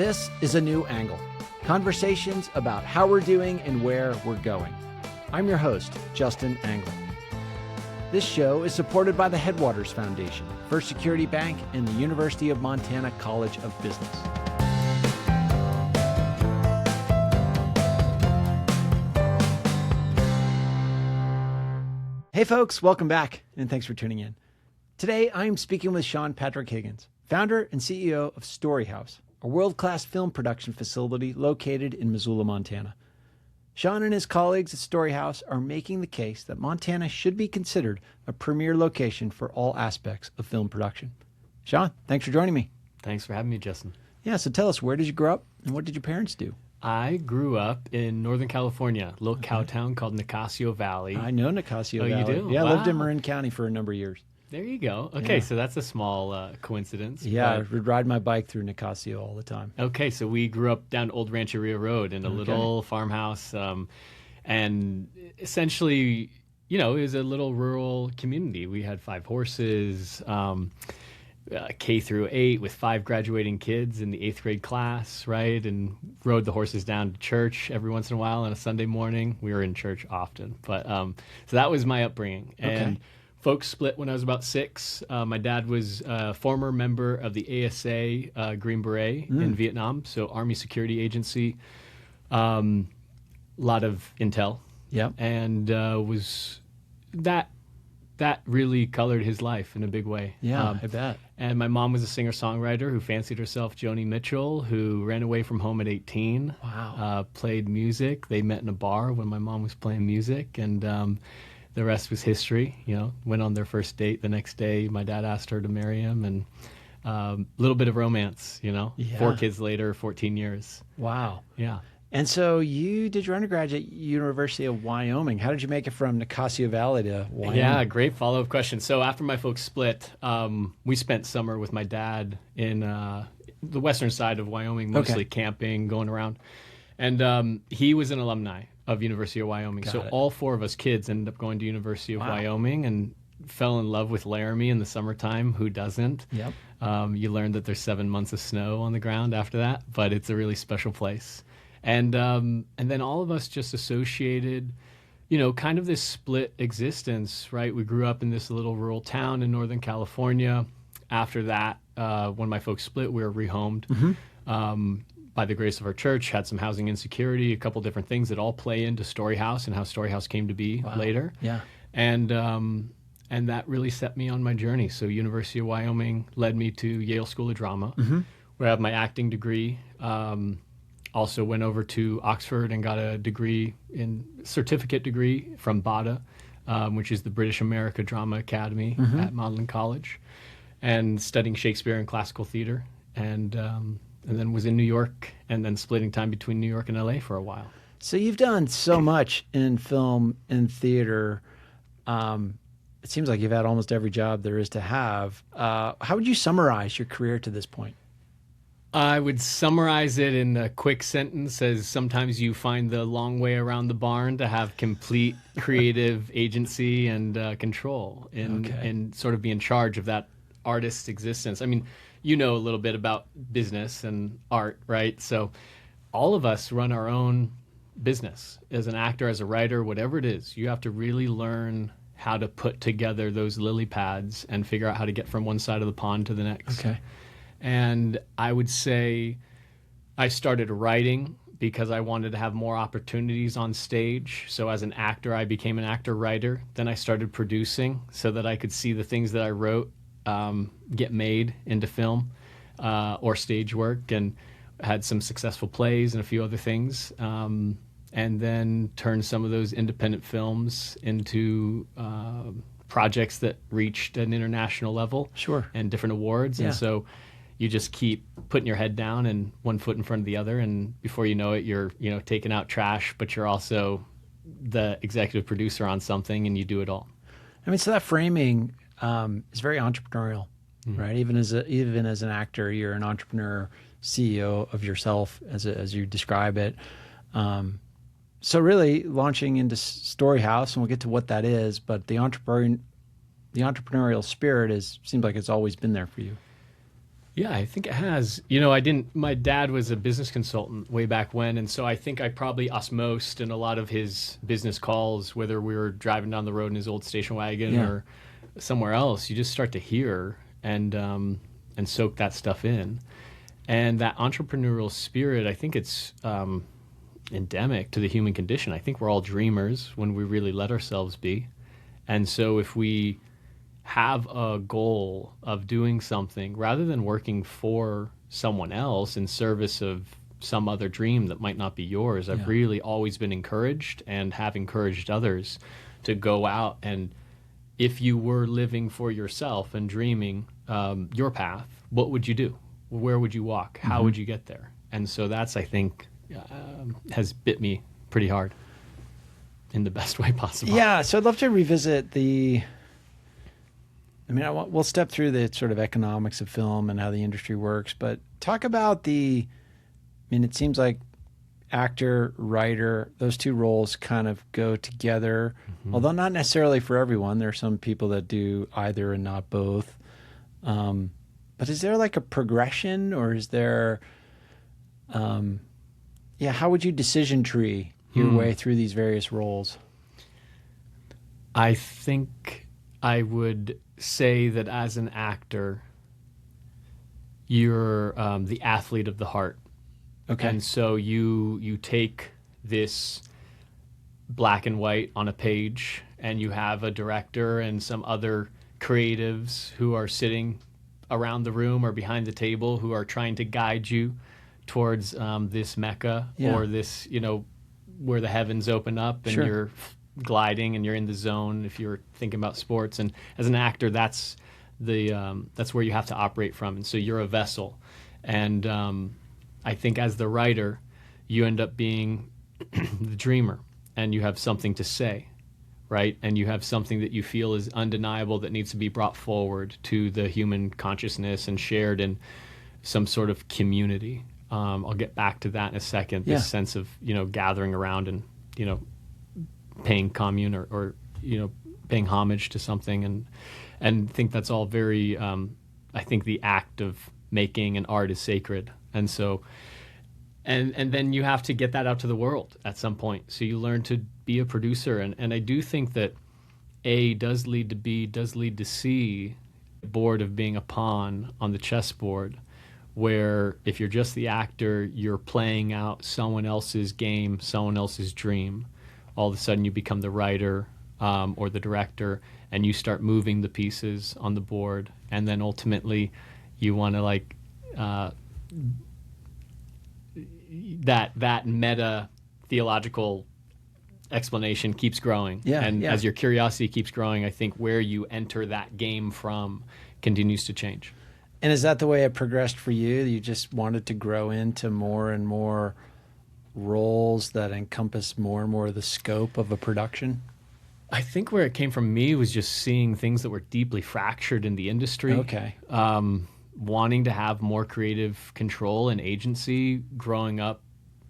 This is A New Angle, conversations about how we're doing and where we're going. I'm your host, Justin Angle. This show is supported by the Headwaters Foundation, First Security Bank, and the University of Montana College of Business. Hey folks, welcome back, and thanks for tuning in. Today, I'm speaking with Sean Patrick Higgins, founder and CEO of Storyhouse, a world-class film production facility located in Missoula, Montana. Sean and his colleagues at Storyhouse are making the case that Montana should be considered a premier location for all aspects of film production. Sean, thanks for joining me. Thanks for having me, Justin. Yeah, so tell us, where did you grow up and what did your parents do? I grew up in Northern California, a little cow town called Nicasio Valley. I know Nicasio Valley. You do? Yeah, Wow. I lived in Marin County for a number of years. There you go. Okay, Yeah. so that's a small coincidence. Yeah, I but- would ride my bike through Nicasio all the time. Okay, so we grew up down Old Rancheria Road in a little farmhouse. And essentially, you know, it was a little rural community. We had 5 horses, K through 8 with 5 graduating kids in the 8th grade class, right? And rode the horses down to church every once in a while on a Sunday morning. We were in church often. But so that was my upbringing. And folks split when I was about 6. My dad was a former member of the ASA Green Beret in Vietnam, so Army Security Agency. A lot of intel. Yeah. And was that really colored his life in a big way. Yeah, I bet. And my mom was a singer-songwriter who fancied herself Joni Mitchell, who ran away from home at 18. Wow. Played music. They met in a bar when my mom was playing music, and the rest was history. You know, went on their first date the next day. My dad asked her to marry him, and a little bit of romance, you know. Yeah. 4 kids later, 14 years. Wow. Yeah. And so you did your undergraduate at University of Wyoming. How did you make it from Nicasio Valley to Wyoming? Yeah, great follow-up question. So after my folks split, we spent summer with my dad in the western side of Wyoming, mostly camping, going around. And he was an alumni of University of Wyoming. Got So it. all 4 of us kids ended up going to University of Wyoming and fell in love with Laramie in the summertime. Who doesn't? Yep. You learn that there's 7 months of snow on the ground after that, but it's a really special place. And then all of us just associated, you know, kind of this split existence, right? We grew up in this little rural town in Northern California. After that, when my folks split, we were rehomed by the grace of our church, had some housing insecurity, a couple different things that all play into Storyhouse and how Storyhouse came to be later. Yeah. And that really set me on my journey. So University of Wyoming led me to Yale School of Drama, where I have my acting degree. Also went over to Oxford and got a certificate degree from BADA, which is the British America Drama Academy at Magdalen College, and studying Shakespeare and classical theater. And then was in New York, and then splitting time between New York and LA for a while. So you've done so much in film and theater. It seems like you've had almost every job there is to have. How would you summarize your career to this point? I would summarize it in a quick sentence as sometimes you find the long way around the barn to have complete creative agency and control and sort of be in charge of that artist's existence. I mean, you know a little bit about business and art, right? So all of us run our own business as an actor, as a writer, whatever it is. You have to really learn how to put together those lily pads and figure out how to get from one side of the pond to the next. Okay. And I would say I started writing because I wanted to have more opportunities on stage. So as an actor, I became an actor-writer. Then I started producing so that I could see the things that I wrote get made into film or stage work, and had some successful plays and a few other things. And then turned some of those independent films into projects that reached an international level. Sure. And different awards. Yeah. And so you just keep putting your head down and one foot in front of the other, and before you know it, you're, you know, taking out trash, but you're also the executive producer on something, and you do it all. I mean, so that framing is very entrepreneurial, right? Even as an actor, you're an entrepreneur, CEO of yourself, as you describe it. So really launching into Storyhouse, and we'll get to what that is, but the entrepreneurial spirit seems like it's always been there for you. Yeah, I think it has. My dad was a business consultant way back when. And so I think I probably osmosed in a lot of his business calls, whether we were driving down the road in his old station wagon Yeah. or somewhere else, you just start to hear and soak that stuff in. And that entrepreneurial spirit, I think it's endemic to the human condition. I think we're all dreamers when we really let ourselves be. And so if we have a goal of doing something rather than working for someone else in service of some other dream that might not be yours, I've really always been encouraged and have encouraged others to go out, and if you were living for yourself and dreaming your path, what would you do? Where would you walk? How would you get there? And so that's, I think, has bit me pretty hard in the best way possible. Yeah, so I'd love to revisit we'll step through the sort of economics of film and how the industry works, but talk about it seems like actor, writer, those two roles kind of go together, although not necessarily for everyone. There are some people that do either and not both. But is there like a progression, or is there, how would you decision tree your way through these various roles? I think I would say that as an actor, you're the athlete of the heart. Okay. And so you take this black and white on a page, and you have a director and some other creatives who are sitting around the room or behind the table who are trying to guide you towards this mecca or this, where the heavens open up and you're gliding and you're in the zone if you're thinking about sports. And as an actor, that's where you have to operate from. And so you're a vessel. And I think as the writer, you end up being the dreamer, and you have something to say, right? And you have something that you feel is undeniable that needs to be brought forward to the human consciousness and shared in some sort of community. I'll get back to that in a second, this sense of, gathering around and, paying commune or paying homage to something. And think that's all very, I think the act of making an art is sacred. And so, and then you have to get that out to the world at some point. So you learn to be a producer. And I do think that A does lead to B, does lead to C, bored of being a pawn on the chessboard, where if you're just the actor, you're playing out someone else's game, someone else's dream. All of a sudden you become the writer or the director, and you start moving the pieces on the board. And then ultimately you want to that meta theological explanation keeps growing. As your curiosity keeps growing, I think where you enter that game from continues to change. And is that the way it progressed for you? You just wanted to grow into more and more roles that encompass more and more of the scope of a production? I think where it came from me was just seeing things that were deeply fractured in the industry. Okay. Wanting to have more creative control and agency, growing up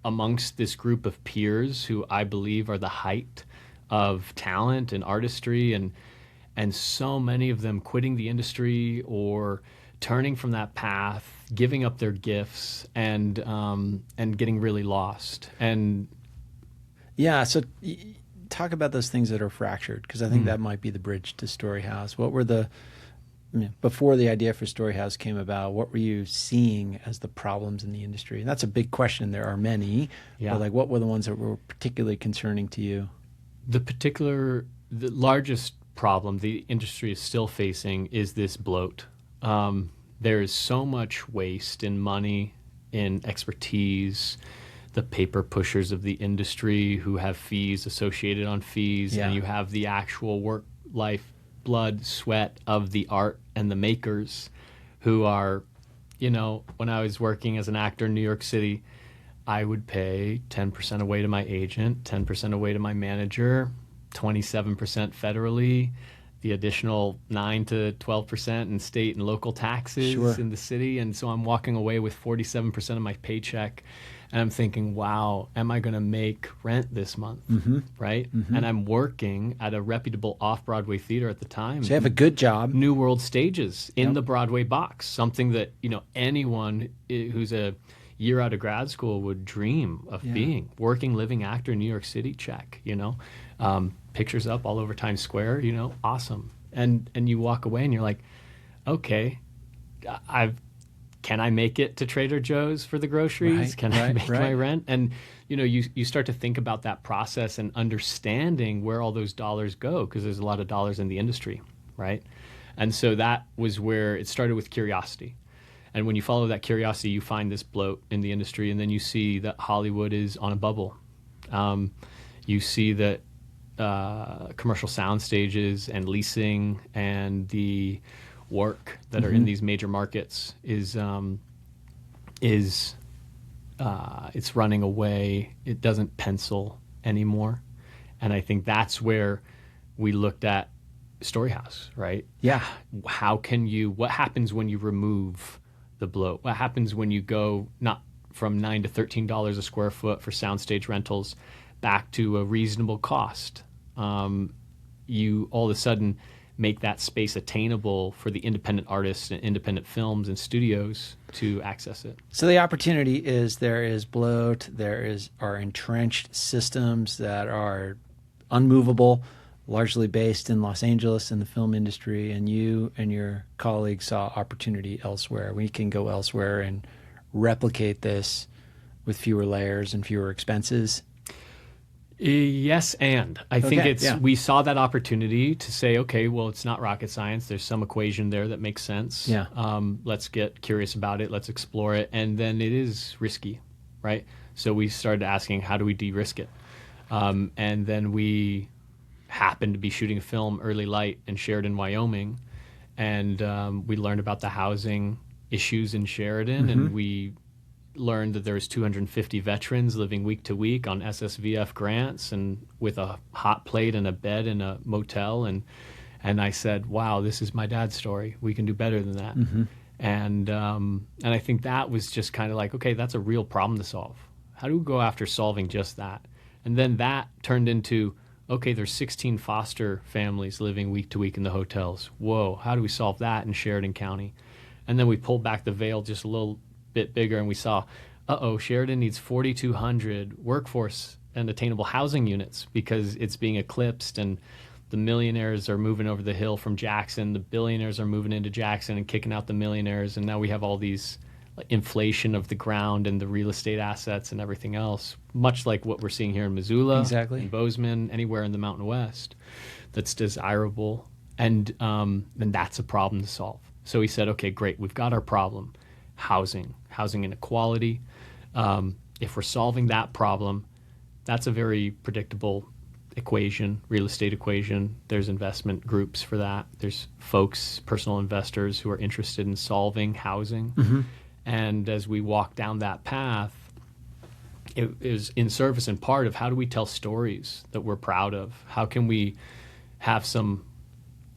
amongst this group of peers who I believe are the height of talent and artistry, and so many of them quitting the industry or turning from that path, giving up their gifts, and getting really lost. And so talk about those things that are fractured, because I think that might be the bridge to Storyhouse. What were before the idea for Storyhouse came about, what were you seeing as the problems in the industry? And that's a big question. There are many, but what were the ones that were particularly concerning to you? The largest problem the industry is still facing is this bloat. There is so much waste in money, in expertise, the paper pushers of the industry who have fees associated on fees, and you have the actual work life, blood, sweat of the art and the makers who are, when I was working as an actor in New York City, I would pay 10% away to my agent, 10% away to my manager, 27% federally, the additional 9 to 12% in state and local taxes in the city. And so I'm walking away with 47% of my paycheck. and I'm thinking, wow, am I going to make rent this month? Right? And I'm working at a reputable off-Broadway theater at the time. So you have a good job. New World Stages in the Broadway box, something that, anyone who's a year out of grad school would dream of being. Working, living actor in New York City, check, pictures up all over Times Square, awesome. And you walk away and you're like, okay, can I make it to Trader Joe's for the groceries? Right, Can I make my rent? And you start to think about that process and understanding where all those dollars go, because there's a lot of dollars in the industry, right? And so that was where it started, with curiosity. And when you follow that curiosity, you find this bloat in the industry, and then you see that Hollywood is on a bubble. You see that commercial sound stages and leasing and the work that are in these major markets is it's running away. It doesn't pencil anymore. And I think that's where we looked at Storyhouse, right? Yeah. What happens when you remove the bloat? What happens when you go not from $9 to $13 a square foot for soundstage rentals back to a reasonable cost? You all of a sudden make that space attainable for the independent artists and independent films and studios to access it. So the opportunity is, there is bloat, are entrenched systems that are unmovable, largely based in Los Angeles in the film industry, and you and your colleagues saw opportunity elsewhere. We can go elsewhere and replicate this with fewer layers and fewer expenses. Yes, and I think we saw that opportunity to say, okay, well, it's not rocket science. There's some equation there that makes sense. Yeah. Let's get curious about it. Let's explore it. And then it is risky, right? So we started asking, how do we de-risk it? And then we happened to be shooting a film, Early Light, in Sheridan, Wyoming. And we learned about the housing issues in Sheridan, and we learned that there was 250 veterans living week to week on SSVF grants and with a hot plate and a bed in a motel. And I said, wow, this is my dad's story. We can do better than that. And I think that was just kind of like, okay, that's a real problem to solve. How do we go after solving just that? And then that turned into, okay, there's 16 foster families living week to week in the hotels. Whoa, how do we solve that in Sheridan County? And then we pulled back the veil just a little bit bigger, and we saw, Sheridan needs 4,200 workforce and attainable housing units because it's being eclipsed, and the millionaires are moving over the hill from Jackson, the billionaires are moving into Jackson and kicking out the millionaires, and now we have all these inflation of the ground and the real estate assets and everything else, much like what we're seeing here in Missoula, in Bozeman, anywhere in the Mountain West that's desirable, and that's a problem to solve. So he said, okay, great, we've got our problem. Housing inequality. If we're solving that problem, that's a very predictable equation, real estate equation. There's investment groups for that. There's folks, personal investors, who are interested in solving housing. And as we walk down that path, it is in service and part of how do we tell stories that we're proud of? How can we have some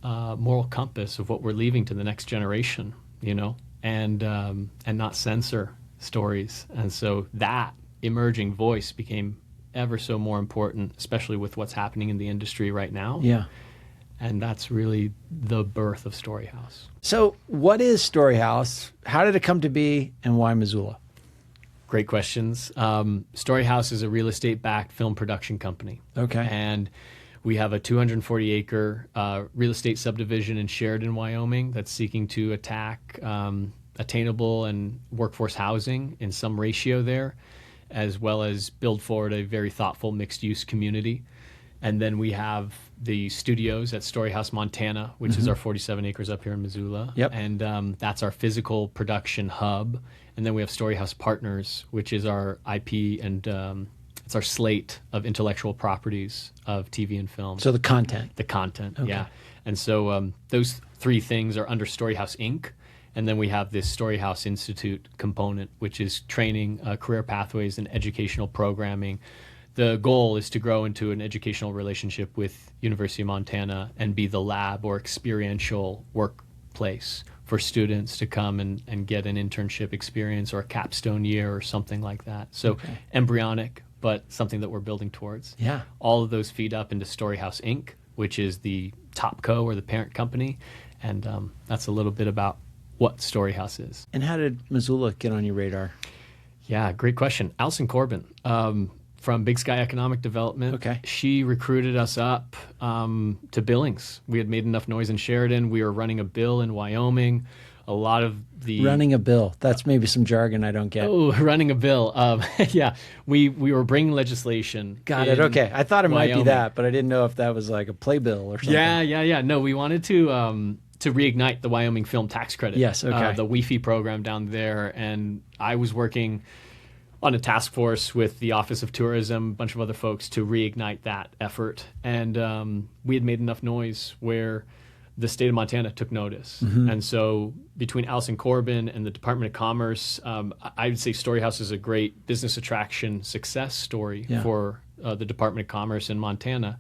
moral compass of what we're leaving to the next generation, and not censor stories. And so that emerging voice became ever so more important, especially with what's happening in the industry right now. Yeah. And that's really the birth of Storyhouse. So what is Storyhouse? How did it come to be, and why Missoula? Great questions. Storyhouse is a real estate-backed film production company. Okay. And we have a 240-acre real estate subdivision in Sheridan, Wyoming, that's seeking to attack attainable and workforce housing in some ratio there, as well as build forward a very thoughtful mixed-use community. And then we have the studios at Storyhouse, Montana, which is our 47 acres up here in Missoula. Yep. And that's our physical production hub. And then we have Storyhouse Partners, which is our IP and it's our slate of intellectual properties of TV and film. So the content. The content, Okay. yeah. And so those three things are under Storyhouse Inc. And then we have this Storyhouse Institute component, which is training, career pathways, and educational programming. The goal is to grow into an educational relationship with University of Montana and be the lab or experiential workplace for students to come and get an internship experience or a capstone year or something like that. So embryonic, but something that we're building towards. Yeah. All of those feed up into Storyhouse Inc., which is the top co or the parent company. And that's a little bit about what Storyhouse is. And how did Missoula get on your radar? Yeah, great question. Alison Corbin from Big Sky Economic Development. Okay. She recruited us up to Billings. We had made enough noise in Sheridan. We were running a bill in Wyoming. A lot of the... Running a bill. That's maybe some jargon I don't get. Oh, running a bill. Yeah, we were bringing legislation. Got it. Okay. I thought it might be Wyoming. that, but I didn't know if that was like a playbill or something. Yeah. No, we wanted to reignite the Wyoming film tax credit. Yes, okay. The WIFI program down there. And I was working on a task force with the Office of Tourism, a bunch of other folks, to reignite that effort. And we had made enough noise where the state of Montana took notice. And so between Alison Corbin and the Department of Commerce, I would say Storyhouse is a great business attraction success story for the Department of Commerce in Montana.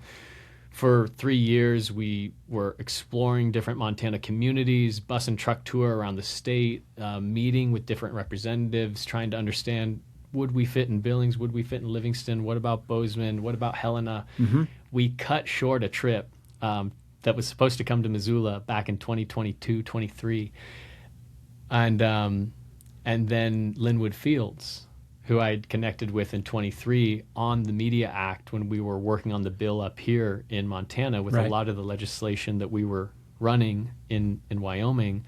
For 3 years, we were exploring different Montana communities, bus and truck tour around the state, meeting with different representatives, trying to understand, would we fit in Billings? Would we fit in Livingston? What about Bozeman? What about Helena? We cut short a trip that was supposed to come to Missoula back in 2022, 23. And then Linwood Fields, who I'd connected with in 23 on the Media Act when we were working on the bill up here in Montana with a lot of the legislation that we were running in Wyoming,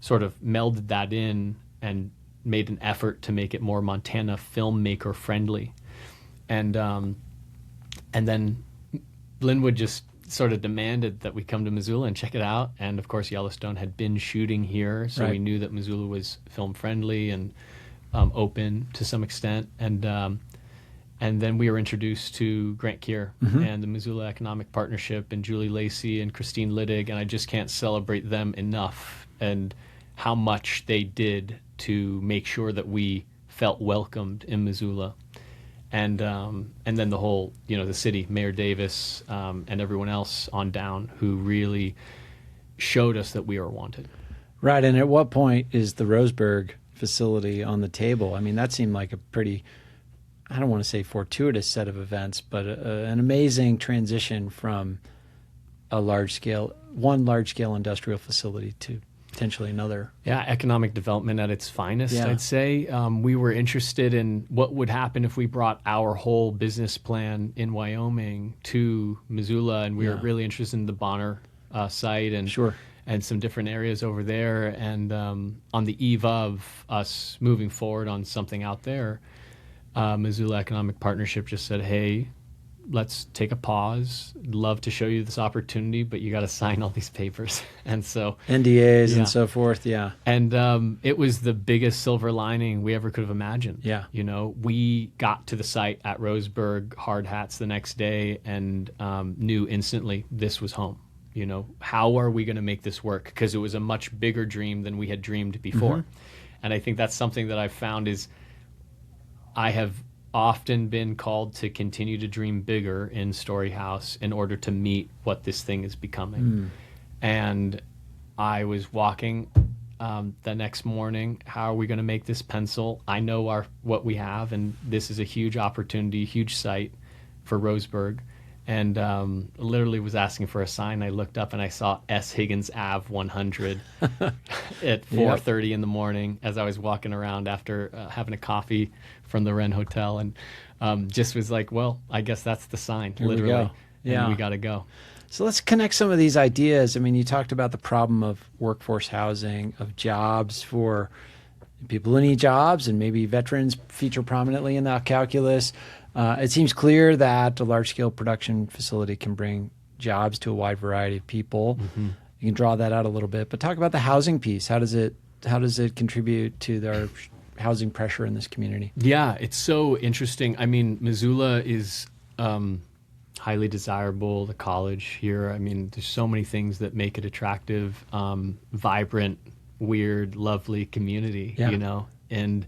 sort of melded that in and made an effort to make it more Montana filmmaker friendly. And then Linwood just sort of demanded that we come to Missoula and check it out. And of course, Yellowstone had been shooting here, so we knew that Missoula was film friendly and open to some extent. And then we were introduced to Grant Keir and the Missoula Economic Partnership and Julie Lacey and Christine Littig, and I just can't celebrate them enough and how much they did to make sure that we felt welcomed in Missoula. And then the whole, the city, Mayor Davis, and everyone else on down who really showed us that we are wanted. Right. And at what point is the Roseburg facility on the table? I mean, that seemed like a pretty, I don't want to say fortuitous set of events, but an amazing transition from one large scale industrial facility to potentially another. Yeah, economic development at its finest, I'd say. We were interested in what would happen if we brought our whole business plan in Wyoming to Missoula, and we were really interested in the Bonner site and some different areas over there. And on the eve of us moving forward on something out there, Missoula Economic Partnership just said, hey, let's take a pause. Love to show you this opportunity, but you got to sign all these papers. And so NDAs and so forth. Yeah. And it was the biggest silver lining we ever could have imagined. Yeah. We got to the site at Roseburg, hard hats the next day, and knew instantly this was home. How are we going to make this work? Because it was a much bigger dream than we had dreamed before. And I think that's something that I've found is I have often been called to continue to dream bigger in Storyhouse in order to meet what this thing is becoming. And I was walking the next morning, how are we going to make this pencil? I know what we have, and this is a huge opportunity, huge site for Roseburg. And literally was asking for a sign. I looked up and I saw S. Higgins Ave 100 at 4:30 in the morning as I was walking around after having a coffee from the Wren Hotel, and just was like, well, I guess that's the sign, literally. We go. Yeah. And we got to go. So let's connect some of these ideas. I mean, you talked about the problem of workforce housing, of jobs for people who need jobs, and maybe veterans feature prominently in that calculus. It seems clear that a large-scale production facility can bring jobs to a wide variety of people. You can draw that out a little bit, but talk about the housing piece. How does it contribute to their housing pressure in this community? Yeah, it's so interesting. I mean, Missoula is highly desirable. The college here. I mean, there's so many things that make it attractive, vibrant, weird, lovely community. And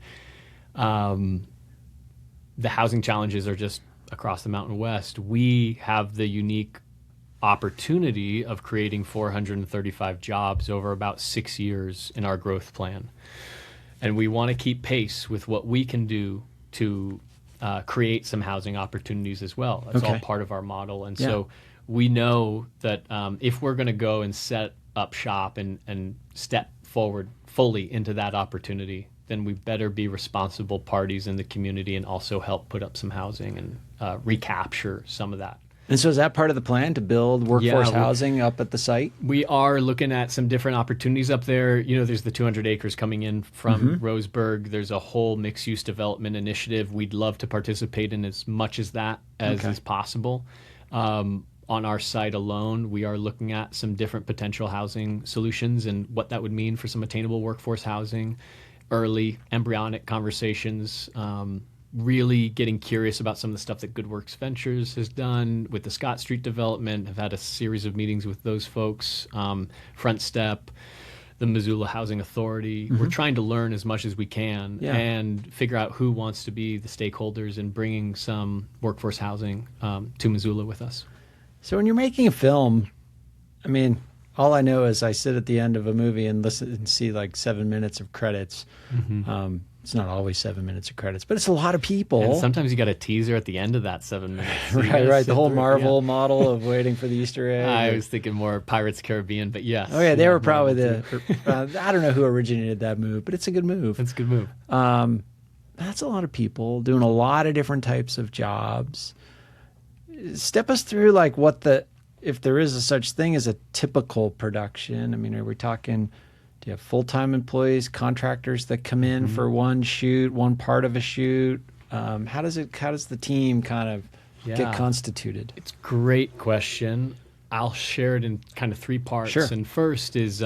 the housing challenges are just across the Mountain West. We have the unique opportunity of creating 435 jobs over about 6 years in our growth plan. And we want to keep pace with what we can do to create some housing opportunities as well. That's all part of our model. And so we know that if we're going to go and set up shop and step forward fully into that opportunity, then we better be responsible parties in the community and also help put up some housing and recapture some of that. And so is that part of the plan, to build workforce housing up at the site? We are looking at some different opportunities up there. You know, there's the 200 acres coming in from Roseburg. There's a whole mixed-use development initiative. We'd love to participate in as much as that as is possible. On our site alone, we are looking at some different potential housing solutions and what that would mean for some attainable workforce housing, early embryonic conversations, really getting curious about some of the stuff that Good Works Ventures has done with the Scott Street development. Have had a series of meetings with those folks, Front Step, the Missoula Housing Authority. We're trying to learn as much as we can and figure out who wants to be the stakeholders in bringing some workforce housing to Missoula with us. So when you're making a film, I mean, all I know is I sit at the end of a movie and listen and see like 7 minutes of credits. It's not always 7 minutes of credits, but it's a lot of people. And sometimes you got a teaser at the end of that 7 minutes. So right. The whole Marvel model of waiting for the Easter egg. I was thinking more Pirates Caribbean, but yes. Oh yeah, they were probably I don't know who originated that move, but it's a good move. It's a good move. That's a lot of people doing a lot of different types of jobs. Step us through like if there is a such thing as a typical production. I mean, are we talking, do you have full-time employees, contractors that come in for one shoot, one part of a shoot? How does the team kind of get constituted? It's a great question. I'll share it in kind of three parts. Sure. And first is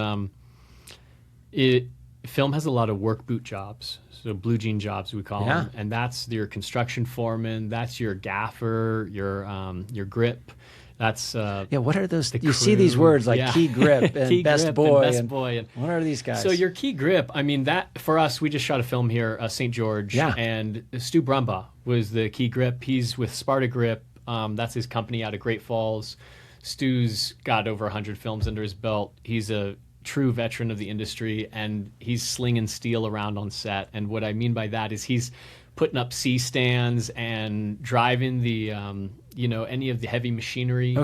film has a lot of work boot jobs, so blue jean jobs we call them, and that's your construction foreman, that's your gaffer, your grip. That's what are those? You see these words like key grip and key best grip boy. And best boy. And what are these guys? So your key grip, I mean, that for us, we just shot a film here, St. George, and Stu Brumbaugh was the key grip. He's with Sparta Grip. That's his company out of Great Falls. Stu's got over 100 films under his belt. He's a true veteran of the industry, and he's slinging steel around on set. And what I mean by that is he's putting up C-stands and driving the any of the heavy machinery,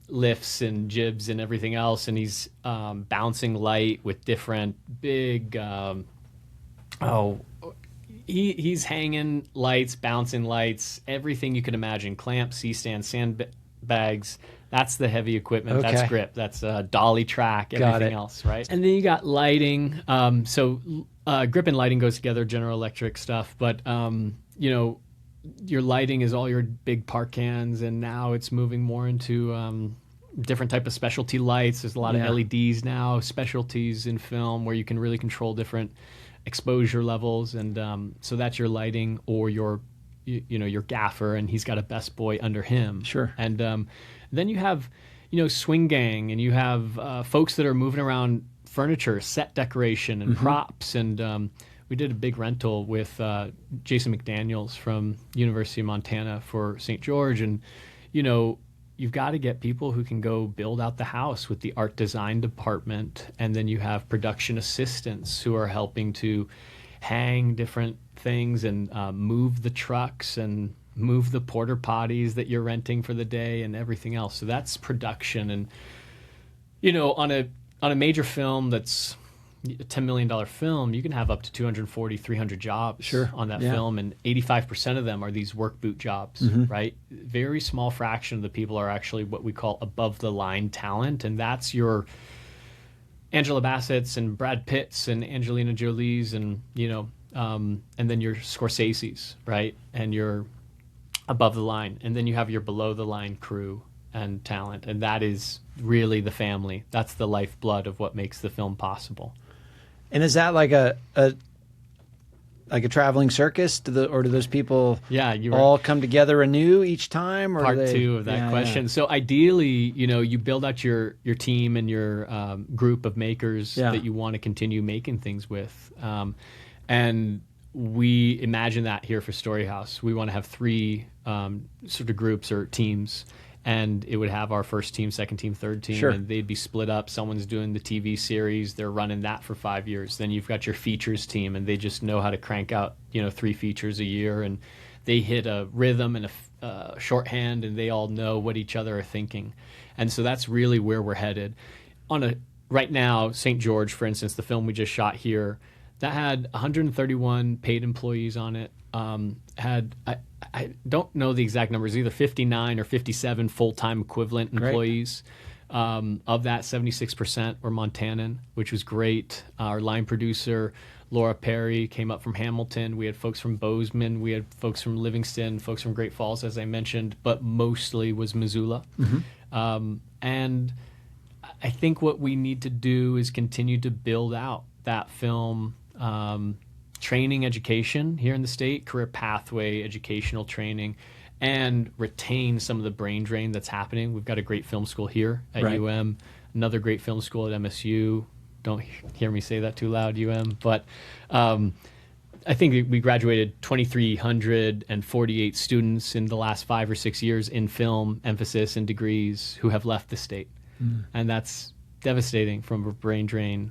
lifts and jibs and everything else, and he's bouncing light with different big he's hanging lights, bouncing lights, everything you could imagine, clamps, C-stands, sandbags. That's the heavy equipment. That's grip. That's dolly track, everything else, right? And then you got lighting. Grip and lighting goes together, General Electric stuff. But, your lighting is all your big park cans, and now it's moving more into different type of specialty lights. There's a lot of LEDs now, specialties in film where you can really control different exposure levels. And so that's your lighting, or your gaffer, and he's got a best boy under him. Sure. And then you have, swing gang, and you have folks that are moving around furniture, set decoration, and props. And we did a big rental with Jason McDaniels from University of Montana for St. George. And, you've got to get people who can go build out the house with the art design department. And then you have production assistants who are helping to hang different things and move the trucks and move the porta potties that you're renting for the day and everything else. So that's production. And, on a major film that's a $10 million film, you can have up to 240, 300 jobs on that film, and 85% of them are these work boot jobs, right? Very small fraction of the people are actually what we call above the line talent, and that's your Angela Bassett's and Brad Pitt's and Angelina Jolie's and, and then your Scorsese's, right? And your above the line. And then you have your below the line crew and talent, and that is really the family. That's the lifeblood of what makes the film possible. And is that like a traveling circus? Do those people all come together anew each time? Or Part two of that question. So ideally, you build out your team and your group of makers that you want to continue making things with. And we imagine that here for Story House. We want to have three sort of groups or teams. and it would have our first team, second team, third team, Sure. and they'd be split up. Someone's doing the TV series, they're running that for 5 years. Then you've got your features team, and they just know how to crank out 3 features a year, and they hit a rhythm and a shorthand, and they all know what each other are thinking. And so that's really where we're headed. Right now, St. George, for instance, the film we just shot here, that had 131 paid employees on it. I don't know the exact numbers, either 59 or 57 full-time equivalent employees. Of that, 76% were Montanan, which was great. Our line producer, Laura Perry, came up from Hamilton. We had folks from Bozeman. We had folks from Livingston, folks from Great Falls, as I mentioned, but mostly was Missoula. And I think what we need to do is continue to build out that film training education here in the state, career pathway, educational training, and retain some of the brain drain that's happening. We've got a great film school here at UM, another great film school at MSU. Don't hear me say that too loud, UM. But I think we graduated 2,348 students in the last 5 or 6 years in film, emphasis, and degrees who have left the state. And that's devastating from a brain drain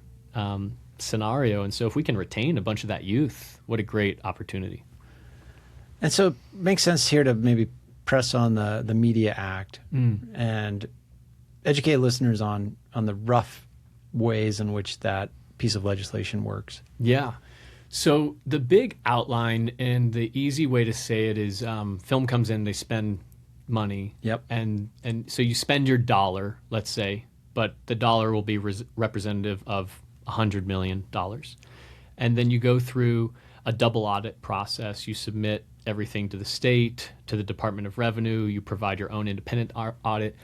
scenario. And so if we can retain a bunch of that youth, what a great opportunity. And so it makes sense here to maybe press on the Media Act and educate listeners on the rough ways in which that piece of legislation works. Yeah. So the big outline and the easy way to say it is film comes in, they spend money. Yep. And so you spend your dollar, let's say, but the dollar will be representative of $100 million. And then you go through a double audit process. You submit everything to the state, to the Department of Revenue. You provide your own independent audit.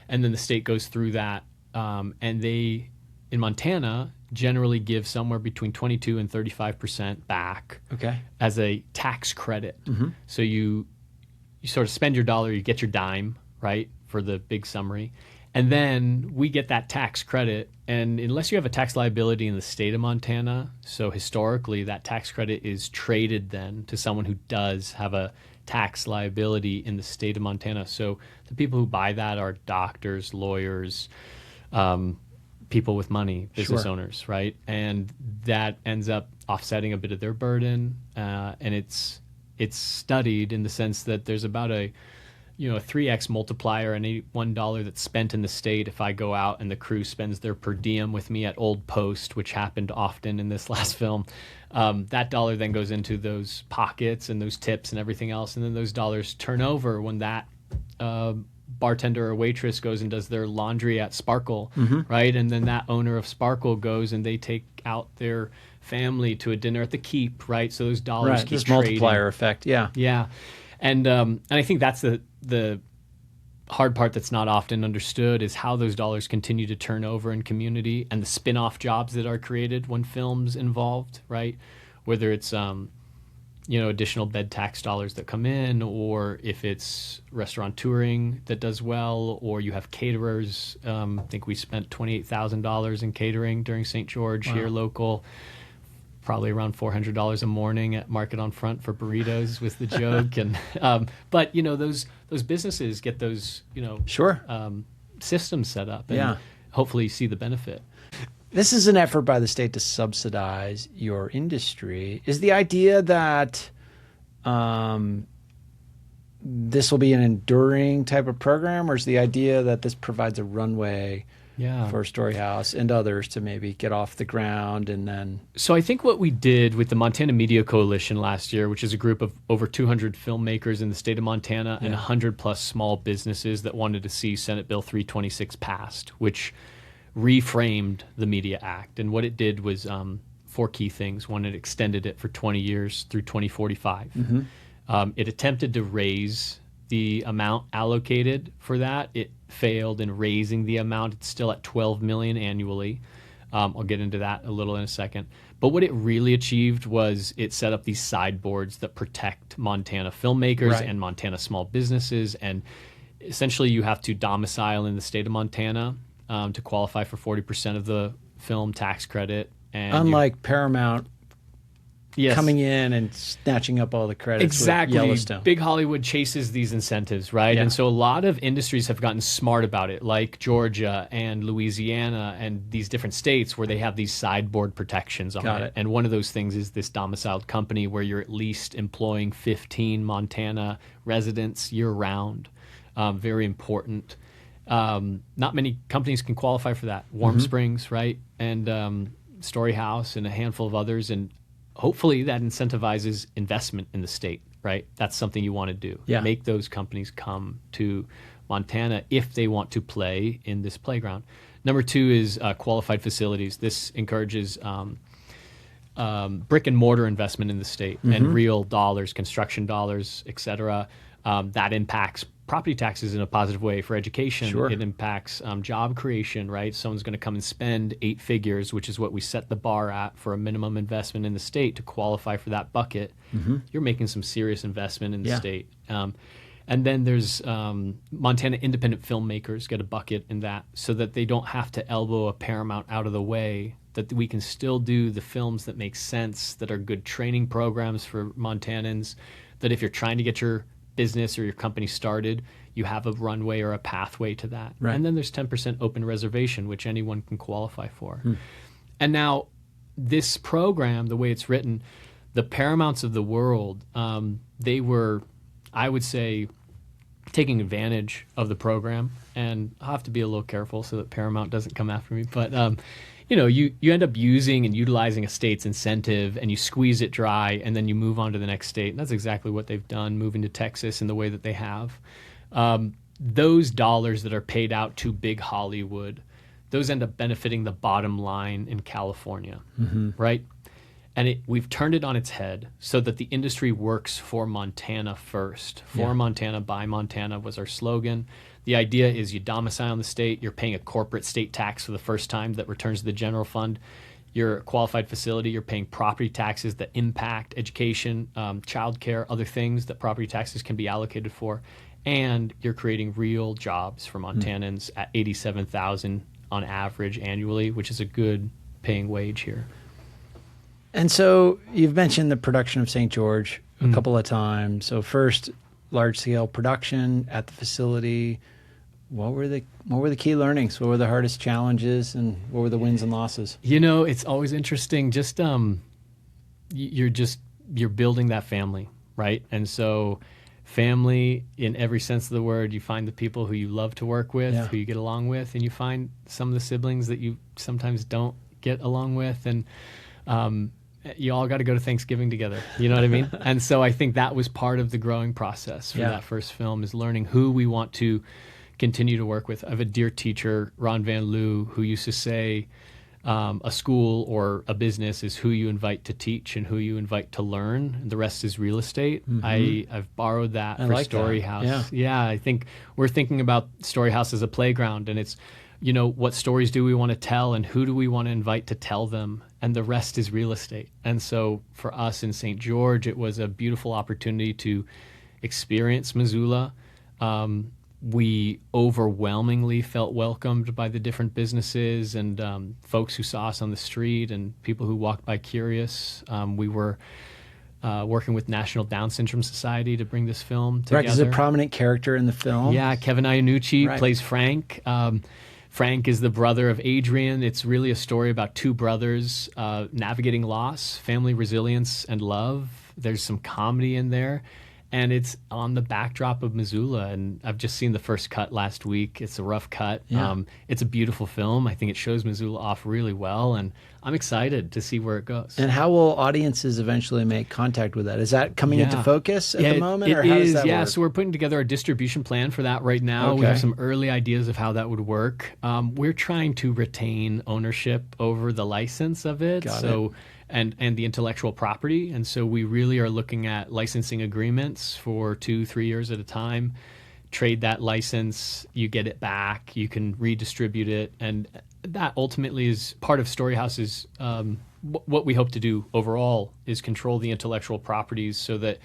And then the state goes through that. And they, in Montana, generally give somewhere between 22 and 35% back as a tax credit. So you sort of spend your dollar, you get your dime, right, for the big summary. And then we get that tax credit. And unless you have a tax liability in the state of Montana, so historically that tax credit is traded then to someone who does have a tax liability in the state of Montana. So the people who buy that are doctors, lawyers, people with money, business owners, right? And that ends up offsetting a bit of their burden. And it's studied in the sense that there's about a 3x multiplier, and $1 that's spent in the state. If I go out and the crew spends their per diem with me at Old Post, which happened often in this last film, that dollar then goes into those pockets and those tips and everything else. And then those dollars turn over when that bartender or waitress goes and does their laundry at Sparkle, right? And then that owner of Sparkle goes and they take out their family to a dinner at the Keep, right? So those dollars keep this trading. multiplier effect, Yeah. And I think that's the hard part that's not often understood is how those dollars continue to turn over in community and the spin-off jobs that are created when film's involved, right? Whether it's additional bed tax dollars that come in, or if it's restaurant touring that does well, or you have caterers. I think we spent $28,000 in catering during St. George here local. Probably around $400 a morning at Market on Front for burritos was the joke. And but those businesses get those systems set up and hopefully see the benefit. This is an effort by the state to subsidize your industry. Is the idea that this will be an enduring type of program, or is the idea that this provides a runway for Storyhouse and others to maybe get off the ground and then... So I think what we did with the Montana Media Coalition last year, which is a group of over 200 filmmakers in the state of Montana and 100 plus small businesses that wanted to see Senate Bill 326 passed, which reframed the Media Act. And what it did was 4 key things. One, it extended it for 20 years through 2045. It attempted to raise the amount allocated for that. It failed in raising the amount. It's still at $12 million annually. I'll get into that a little in a second. But what it really achieved was it set up these sideboards that protect Montana filmmakers and Montana small businesses. And essentially you have to domicile in the state of Montana to qualify for 40% of the film tax credit. And unlike Paramount Yes. coming in and snatching up all the credits. Exactly. With Yellowstone. Big Hollywood chases these incentives, right? Yeah. And so a lot of industries have gotten smart about it, like Georgia and Louisiana and these different states where they have these sideboard protections on Got it. it. And one of those things is this domiciled company where you're at least employing 15 Montana residents year round. Very important. Not many companies can qualify for that. Warm Springs, right? And Story House and a handful of others. And hopefully that incentivizes investment in the state, right? That's something you want to do. Yeah. Make those companies come to Montana if they want to play in this playground. Number two is qualified facilities. This encourages brick and mortar investment in the state and real dollars, construction dollars, et cetera. That impacts property taxes in a positive way for education. Sure. It impacts job creation, right? Someone's going to come and spend 8 figures, which is what we set the bar at for a minimum investment in the state to qualify for that bucket. You're making some serious investment in the state. And then there's Montana independent filmmakers get a bucket in that so that they don't have to elbow a Paramount out of the way, that we can still do the films that make sense, that are good training programs for Montanans, that if you're trying to get your business or your company started, you have a runway or a pathway to that. Right. And then there's 10% open reservation, which anyone can qualify for. And now this program, the way it's written, the Paramounts of the world, they were, I would say, taking advantage of the program. And I'll have to be a little careful so that Paramount doesn't come after me. But you end up using and utilizing a state's incentive and you squeeze it dry and then you move on to the next state. And that's exactly what they've done, moving to Texas in the way that they have. Those dollars that are paid out to big Hollywood, those end up benefiting the bottom line in California, right? And we've turned it on its head so that the industry works for Montana first. For Montana, by Montana was our slogan. The idea is you domicile in the state, you're paying a corporate state tax for the first time that returns to the general fund. You're a qualified facility, you're paying property taxes that impact education, childcare, other things that property taxes can be allocated for. And you're creating real jobs for Montanans at $87,000 on average annually, which is a good paying wage here. And so you've mentioned the production of St. George a couple of times. So first, large-scale production at the facility. What were the key learnings? What were the hardest challenges, and what were the wins and losses? It's always interesting. Just you're building that family, right? And so family in every sense of the word, you find the people who you love to work with, who you get along with, and you find some of the siblings that you sometimes don't get along with, and you all got to go to Thanksgiving together. You know what I mean? And so I think that was part of the growing process for that first film, is learning who we want to continue to work with. I have a dear teacher, Ron Van Loo, who used to say a school or a business is who you invite to teach and who you invite to learn. And the rest is real estate. I've borrowed that for like Story that. House. Yeah, I think we're thinking about Story House as a playground, and it's, what stories do we want to tell and who do we want to invite to tell them? And the rest is real estate. And so for us in St. George, it was a beautiful opportunity to experience Missoula. We overwhelmingly felt welcomed by the different businesses and folks who saw us on the street and people who walked by curious. We were working with National Down Syndrome Society to bring this film together. Right, is a prominent character in the film. Yeah, Kevin Iannucci plays Frank. Frank is the brother of Adrian. It's really a story about two brothers navigating loss, family resilience, and love. There's some comedy in there. And it's on the backdrop of Missoula. And I've just seen the first cut last week. It's a rough cut. Yeah. It's a beautiful film. I think it shows Missoula off really well. And I'm excited to see where it goes. And how will audiences eventually make contact with that? Is that coming into focus at the moment? It or how is, does that work? So we're putting together a distribution plan for that right now. Okay. We have some early ideas of how that would work. We're trying to retain ownership over the license of it. Got it. And the intellectual property. And so we really are looking at licensing agreements for 2-3 years at a time. Trade that license, you get it back, you can redistribute it. And that ultimately is part of Storyhouse's, what we hope to do overall is control the intellectual properties so that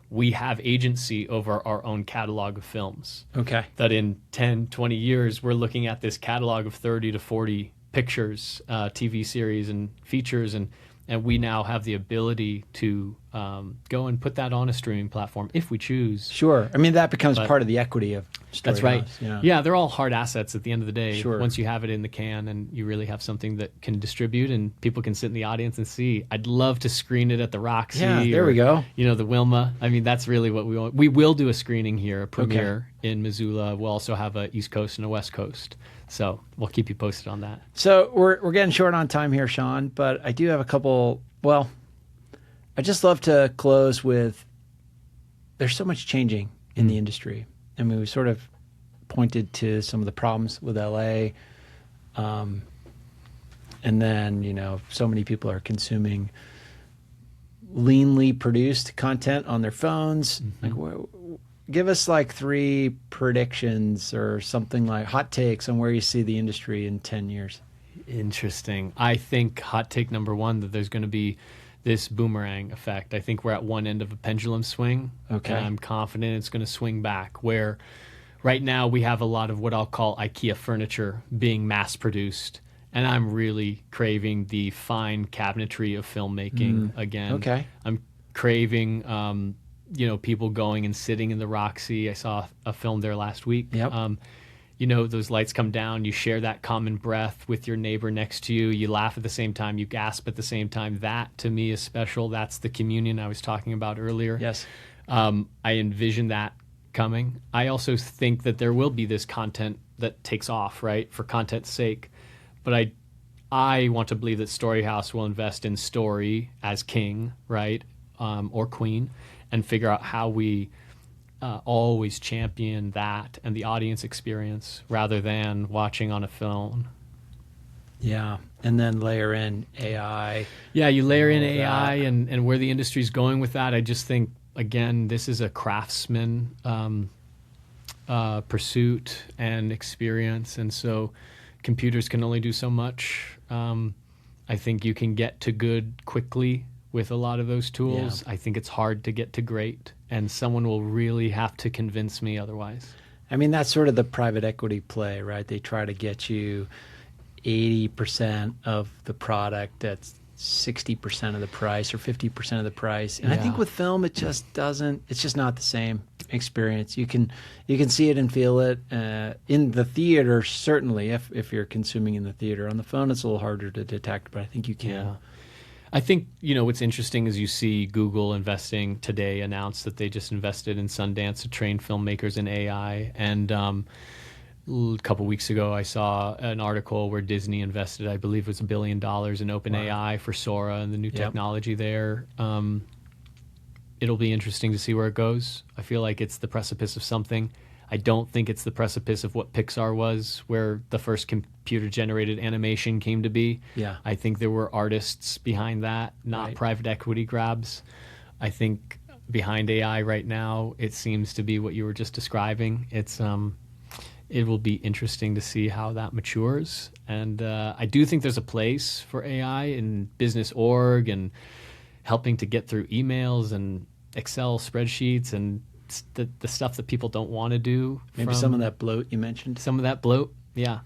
we have agency over our own catalog of films. Okay. That in 10, 20 years, we're looking at this catalog of 30 to 40 pictures, TV series and features, and And we now have the ability to go and put that on a streaming platform if we choose. Sure. I mean, that becomes part of the equity of Storyhouse. That's right. Yeah. Yeah, they're all hard assets at the end of the day. Sure. Once you have it in the can and you really have something that can distribute and people can sit in the audience and see. I'd love to screen it at the Roxy. Yeah, there we go. The Wilma. I mean, that's really what we want. We will do a screening here, a premiere in Missoula. We'll also have a East Coast and a West Coast. So we'll keep you posted on that. So we're getting short on time here, Sean, but I do have a couple. Well, I just love to close with, there's so much changing in the industry. I mean, we sort of pointed to some of the problems with LA. And then, so many people are consuming leanly produced content on their phones. Give us like 3 predictions or something, like hot takes on where you see the industry in 10 years. Interesting. I think hot take number 1, that there's going to be this boomerang effect. I think we're at one end of a pendulum swing. Okay. And I'm confident it's going to swing back, where right now we have a lot of what I'll call IKEA furniture being mass produced. And I'm really craving the fine cabinetry of filmmaking again. Okay. I'm craving, people going and sitting in the Roxy. I saw a film there last week. Yep. Those lights come down, you share that common breath with your neighbor next to you, you laugh at the same time, you gasp at the same time. That, to me, is special. That's the communion I was talking about earlier. Yes. I envision that coming. I also think that there will be this content that takes off, right, for content's sake. But I want to believe that Storyhouse will invest in story as king, right, or queen, and figure out how we always champion that and the audience experience rather than watching on a phone. Yeah. And then layer in AI. Yeah, you layer in AI and where the industry's going with that. I just think, again, this is a craftsman pursuit and experience. And so computers can only do so much. I think you can get to good quickly with a lot of those tools. Yeah. I think it's hard to get to great, and someone will really have to convince me otherwise. I mean, that's sort of the private equity play, right? They try to get you 80% of the product at 60% of the price or 50% of the price. And I think with film, it's just not the same experience. You can see it and feel it in the theater, certainly, if you're consuming in the theater. On the phone, it's a little harder to detect, but I think you can. Yeah. I think, what's interesting is you see Google investing today, announced that they just invested in Sundance to train filmmakers in AI. And a couple weeks ago, I saw an article where Disney invested, I believe it was $1 billion in OpenAI for Sora and the new technology there. It'll be interesting to see where it goes. I feel like it's the precipice of something. I don't think it's the precipice of what Pixar was, where the first computer-generated animation came to be. Yeah. I think there were artists behind that, not private equity grabs. I think behind AI right now, it seems to be what you were just describing. It's it will be interesting to see how that matures. And I do think there's a place for AI in business org and helping to get through emails and Excel spreadsheets and the stuff that people don't want to do. Maybe some of that bloat you mentioned. Some of that bloat, yeah.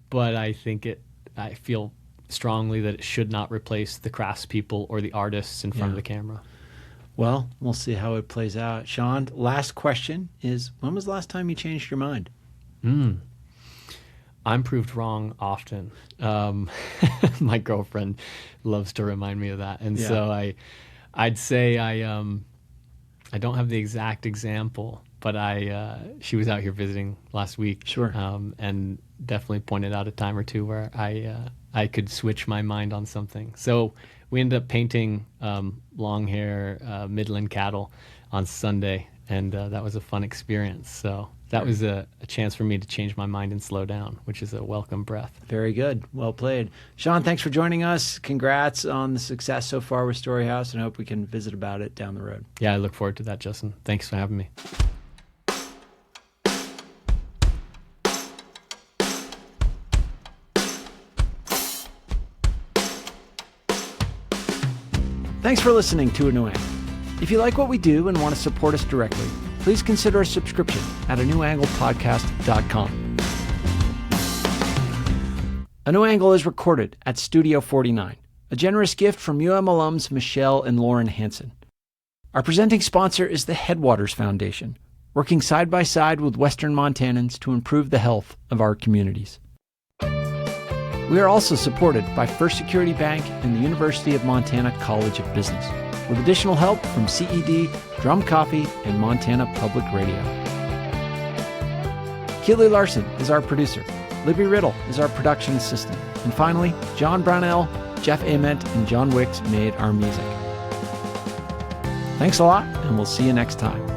But I feel strongly that it should not replace the craftspeople or the artists in front of the camera. Well, we'll see how it plays out. Sean, last question is, when was the last time you changed your mind? I'm proved wrong often. My girlfriend loves to remind me of that. And so I'd say I don't have the exact example, but she was out here visiting last week. Sure. And definitely pointed out a time or two where I could switch my mind on something. So we ended up painting long hair Midland cattle on Sunday, and that was a fun experience. So that was a chance for me to change my mind and slow down, which is a welcome breath. Very good. Well played. Sean, thanks for joining us. Congrats on the success so far with Storyhouse, and I hope we can visit about it down the road. Yeah, I look forward to that, Justin. Thanks for having me. Thanks for listening to A New Angle. If you like what we do and want to support us directly, please consider a subscription at anewanglepodcast.com. A New Angle is recorded at Studio 49, a a generous gift from UM alums Michelle and Lauren Hansen. Our presenting sponsor is the Headwaters Foundation, working side by side with Western Montanans to improve the health of our communities. We are also supported by First Security Bank and the University of Montana College of Business, with additional help from CED, Drum Coffee, and Montana Public Radio. Keely Larson is our producer. Libby Riddle is our production assistant. And finally, John Brownell, Jeff Ament, and John Wicks made our music. Thanks a lot, and we'll see you next time.